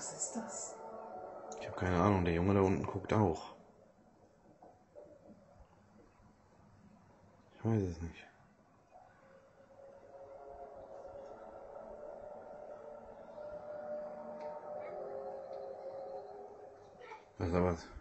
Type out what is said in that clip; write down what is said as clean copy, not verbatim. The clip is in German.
Was ist das? Ich habe keine Ahnung, der Junge da unten guckt auch. Ich weiß es nicht. Was ist da was?